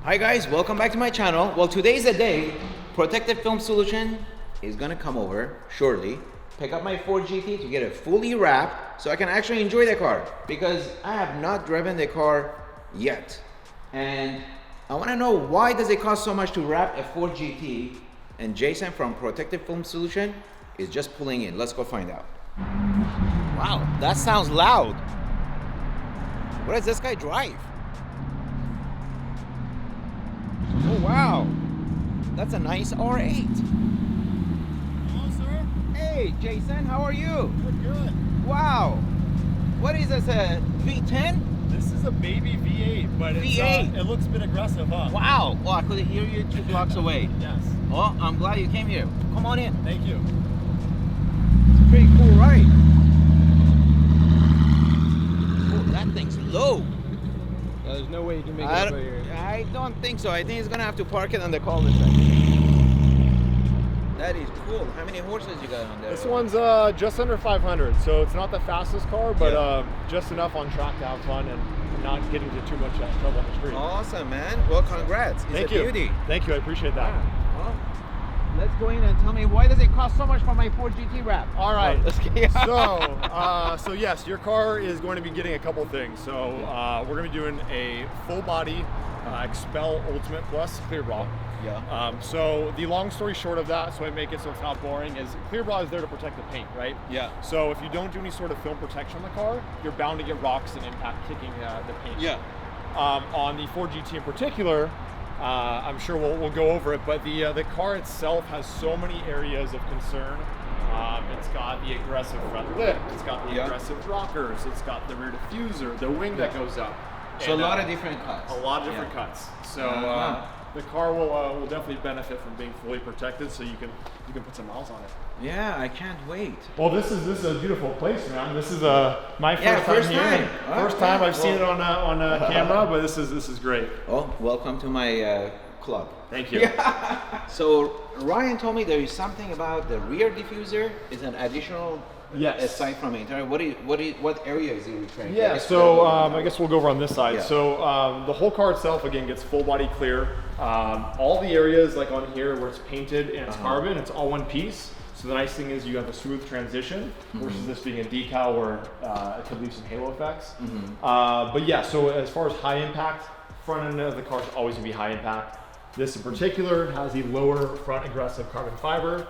Hi guys, welcome back to my channel. Well, today's the day Protective Film Solution is gonna come over shortly, pick up my Ford GT to get it fully wrapped so I can actually enjoy the car, because I have not driven the car yet. And I wanna know, why does it cost so much to wrap a Ford GT? And Jason from Protective Film Solution is just pulling in. Let's go find out. Wow, that sounds loud. What does this guy drive? Oh wow, that's a nice R8. Hello, sir. Hey Jason, how are you? Good. Wow, what is this, a V10? This is a baby V8, but it's, V8. It looks a bit aggressive, huh? Wow, well, I could hear you 2 blocks away. Yes. Oh, I'm glad you came here. Come on in. Thank you. It's a pretty cool ride. Oh, that thing's low. There's no way you can make it over here. I don't think so. I think he's gonna have to park it on the cul-de-sac. That is cool. How many horses you got on there? This one's just under 500, so it's not the fastest car, but just enough on track to have fun and not get into too much trouble on the street. Awesome, man. Well, congrats. It's Thank a you. beauty. Thank you. I appreciate that. Well, let's go in and tell me, why does it cost so much for my Ford GT wrap? All right. Let's get So yes, your car is going to be getting a couple things. So we're going to be doing a full body Expel Ultimate Plus clear bra. Yeah. So the long story short of that, so I make it so it's not boring, is clear bra is there to protect the paint, right? Yeah. So if you don't do any sort of film protection on the car, you're bound to get rocks and impact kicking the paint. Yeah. On the Ford GT in particular, I'm sure we'll go over it, but the car itself has so many areas of concern. It's got the aggressive front lip, it's got the aggressive rockers, it's got the rear diffuser, the wing that goes up. So And, a lot of different cuts. a lot of different cuts. So the car will definitely benefit from being fully protected, so you can put some miles on it. Yeah, I can't wait. Well, this is a beautiful place, man. This is my Yeah, first time first here. time. First time I've seen it on camera, but this is great. Oh, welcome to my club. Thank you. So Ryan told me there is something about the rear diffuser is an additional. Yes. Aside from interior, what area is he referring to? Yeah, so I guess we'll go over on this side. Yeah. So the whole car itself, again, gets full body clear. All the areas like on here where it's painted and it's carbon, it's all one piece. So the nice thing is you have a smooth transition versus this being a decal where it could leave some halo effects. But yeah, so as far as high impact, front end of the car is always gonna be high impact. This in particular has the lower front aggressive carbon fiber.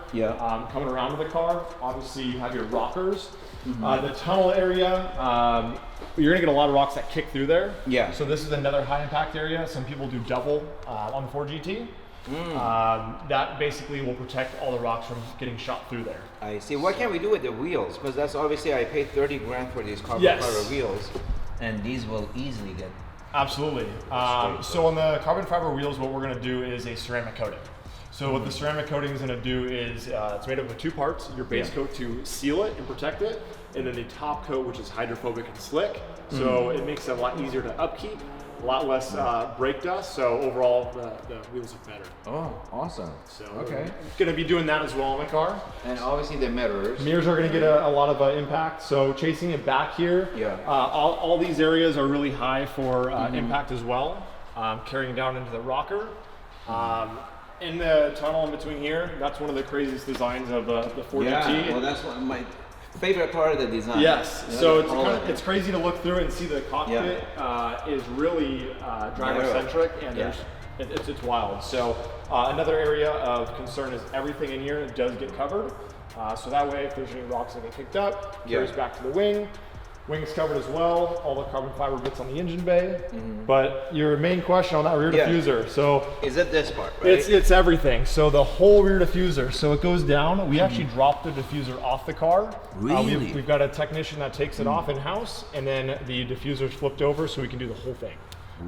Coming around to the car, obviously you have your rockers. The tunnel area, you're gonna get a lot of rocks that kick through there. Yeah. So this is another high impact area. Some people do double on the Ford GT. That basically will protect all the rocks from getting shot through there. I see. What can we do with the wheels? Because that's obviously, I paid 30 grand for these carbon Yes. fiber wheels, and these will easily get. Absolutely. So on the carbon fiber wheels, what we're going to do is a ceramic coating. So what the ceramic coating is going to do is it's made up of 2 parts: your base coat to seal it and protect it, and then the top coat, which is hydrophobic and slick. So it makes it a lot easier to upkeep, a lot less brake dust. So overall, the wheels are better. Oh, awesome. So okay. Going to be doing that as well on the car. And obviously the mirrors. Mirrors are going to get a lot of impact. So chasing it back here, all these areas are really high for impact as well. Carrying down into the rocker. In the tunnel in between here, that's one of the craziest designs of the Ford GT. Well, that's one of my favorite part of the design. Yes, You know, so it's crazy to look through and see the cockpit is really driver-centric, and it's wild. So another area of concern is everything in here does get covered. So that way, if there's any rocks that get picked up, carries back to the wing. Wing's covered as well, all the carbon fiber bits on the engine bay. But your main question on that rear diffuser, so is it this part, right? it's everything. So the whole rear diffuser, so it goes down. We actually dropped the diffuser off the car. Really? We've got a technician that takes it off in-house, and then the diffuser's flipped over so we can do the whole thing.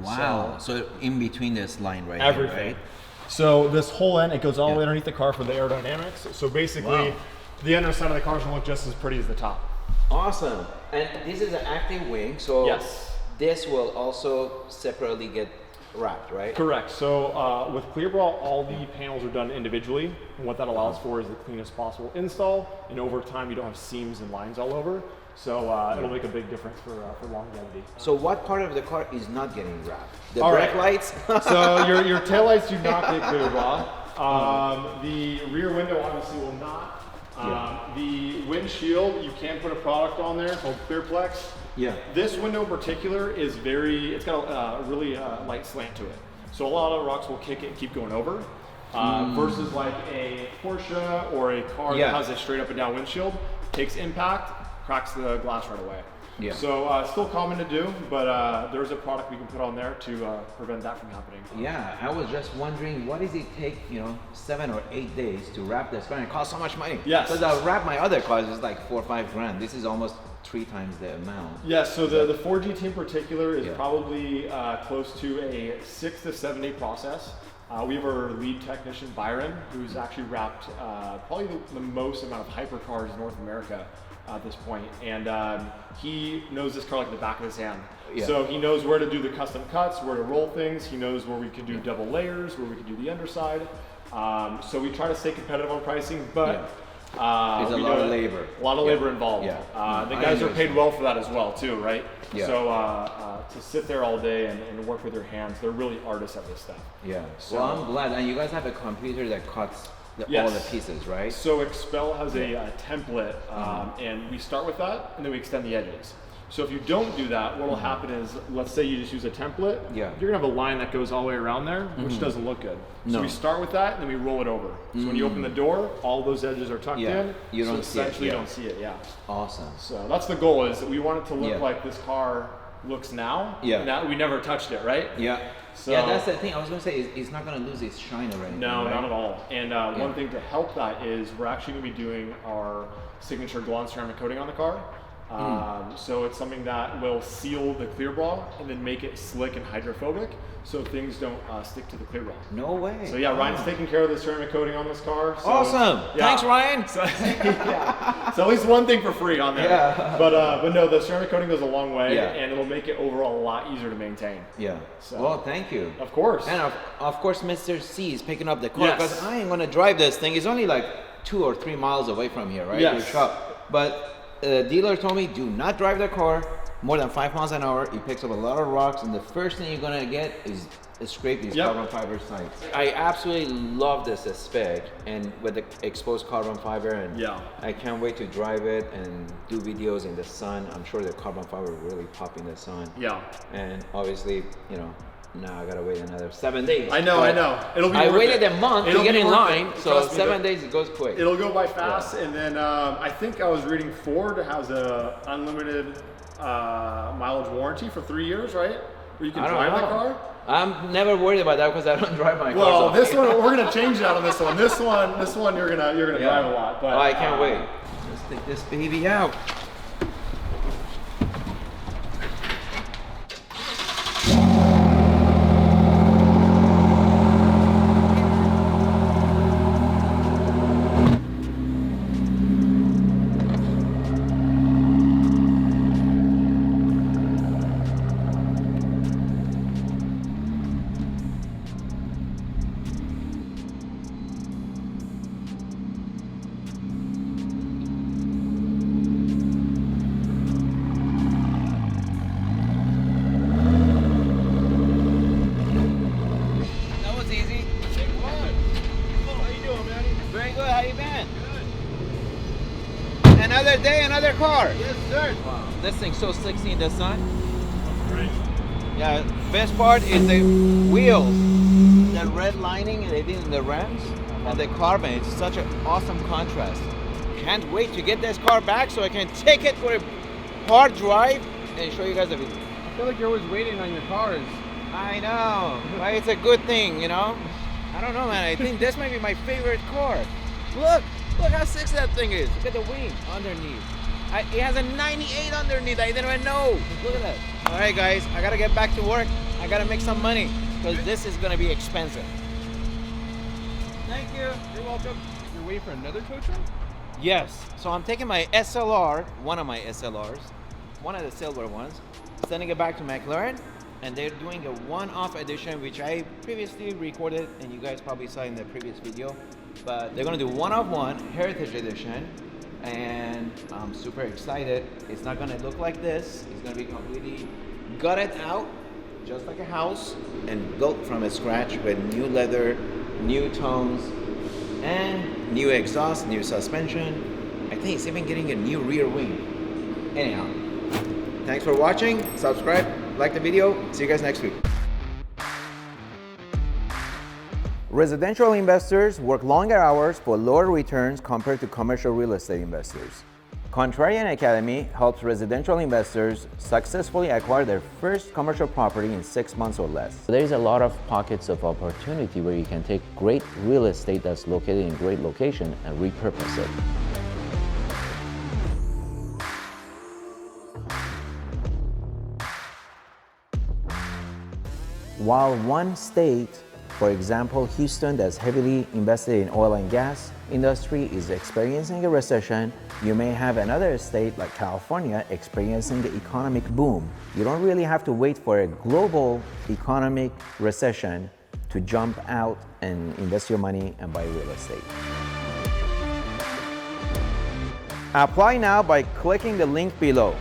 Wow. So in between this line right Everything. here, right? So this whole end, it goes all the way underneath the car for the aerodynamics. So basically, the underside of the car is gonna look just as pretty as the top. Awesome. And this is an active wing, so this will also separately get wrapped, right? Correct. So with clear bra, all the panels are done individually, and what that allows for is the cleanest possible install, and over time you don't have seams and lines all over. So it'll make a big difference for longevity. So what part of the car is not getting wrapped? The All brake right. lights? So your taillights do not get clear raw. The rear window obviously will not. The windshield, you can put a product on there called Clearplex. Yeah. This window in particular is it's got a really light slant to it. So a lot of rocks will kick it and keep going over. Versus like a Porsche or a car that has a straight up and down windshield, takes impact, cracks the glass right away. Yeah. So still common to do, but there's a product we can put on there to prevent that from happening. Yeah, I was just wondering, what does it take, 7 or 8 days to wrap this car? And it costs so much money. Yes. Because I wrap my other cars, it's like 4 or 5 grand. This is almost 3 times the amount. Yes, so the 4 GT in particular is probably close to a 6 to 7 day process. We have our lead technician, Byron, who's actually wrapped probably the most amount of hypercars in North America at this point. And he knows this car like the back of his hand. Yeah. So he knows where to do the custom cuts, where to roll things. He knows where we can do double layers, where we can do the underside. So we try to stay competitive on pricing, but there's a lot of labor. A lot of labor involved. Yeah. The guys are paid well for that as well too, right? Yeah. So to sit there all day and work with their hands, they're really artists at this stuff. Yeah. So, well, I'm glad. And you guys have a computer that cuts all the pieces, right? So Expel has a template, and we start with that, and then we extend the edges. So if you don't do that, what will happen is, let's say you just use a template, you're gonna have a line that goes all the way around there, which doesn't look good. So we start with that, and then we roll it over. So when you open the door, all those edges are tucked in. You don't see it. Essentially, you don't see it. Awesome. So that's the goal, is that we want it to look like this car looks now. Now we never touched it, right? So, that's the thing. I was gonna say, it's not gonna lose its shine or anything. No, right? not at all. And one thing to help that is we're actually gonna be doing our signature gloss ceramic coating on the car. So it's something that will seal the clear bra and then make it slick and hydrophobic, so things don't stick to the clear bra. No way. So Ryan's taking care of the ceramic coating on this car. So, awesome. Thanks, Ryan. So, so at least one thing for free on there. But no, the ceramic coating goes a long way, and it'll make it overall a lot easier to maintain. So, well, thank you. Of course. And of course, Mr. C is picking up the car, because I ain't gonna drive this thing. It's only like 2 or 3 miles away from here, right? Your shop. But the dealer told me, do not drive the car more than 5 miles an hour. It picks up a lot of rocks, and the first thing you're gonna get is scrape these carbon fiber sides. I absolutely love this spec, and with the exposed carbon fiber, and I can't wait to drive it and do videos in the sun. I'm sure the carbon fiber will really pop in the sun. And obviously, now I gotta wait another 7 days. I know. It'll be. I waited a month to get in line, so Trust me, 7 days it goes quick. It'll go by fast, and then I think I was reading Ford has a unlimited mileage warranty for 3 years, right? Where you can drive the car. I'm never worried about that because I don't drive my car. Well, this one we're gonna change that on this one. This one you're gonna drive a lot. But I can't wait. Let's take this baby out. Another day, another car. Yes, sir. Wow. This thing's so sexy in the sun. Great. Yeah, best part is the wheels. The red lining they did in the rims and the carbon. It's such an awesome contrast. Can't wait to get this car back so I can take it for a hard drive and show you guys the video. I feel like you're always waiting on your cars. I know, but it's a good thing, I don't know, man. I think this might be my favorite car. Look how sexy that thing is. Look at the wing underneath. It has a 98 underneath. I didn't even know. Look at that. All right, guys. I got to get back to work. I got to make some money because this is going to be expensive. Thank you. You're welcome. You're waiting for another tow truck? Yes. So I'm taking my SLR, one of my SLRs, one of the silver ones, sending it back to McLaren, and they're doing a one-off edition, which I previously recorded, and you guys probably saw in the previous video. But they're gonna do one-of-one Heritage Edition, and I'm super excited. It's not gonna look like this. It's gonna be completely gutted out, just like a house, and built from scratch with new leather, new tones, and new exhaust, new suspension. I think it's even getting a new rear wing. Anyhow, thanks for watching. Subscribe, like the video. See you guys next week. Residential investors work longer hours for lower returns compared to commercial real estate investors. Contrarian Academy helps residential investors successfully acquire their first commercial property in 6 months or less. There is a lot of pockets of opportunity where you can take great real estate that's located in great location and repurpose it. While one state, for example, Houston, that's heavily invested in oil and gas industry, is experiencing a recession, you may have another state like California experiencing the economic boom. You don't really have to wait for a global economic recession to jump out and invest your money and buy real estate. Apply now by clicking the link below.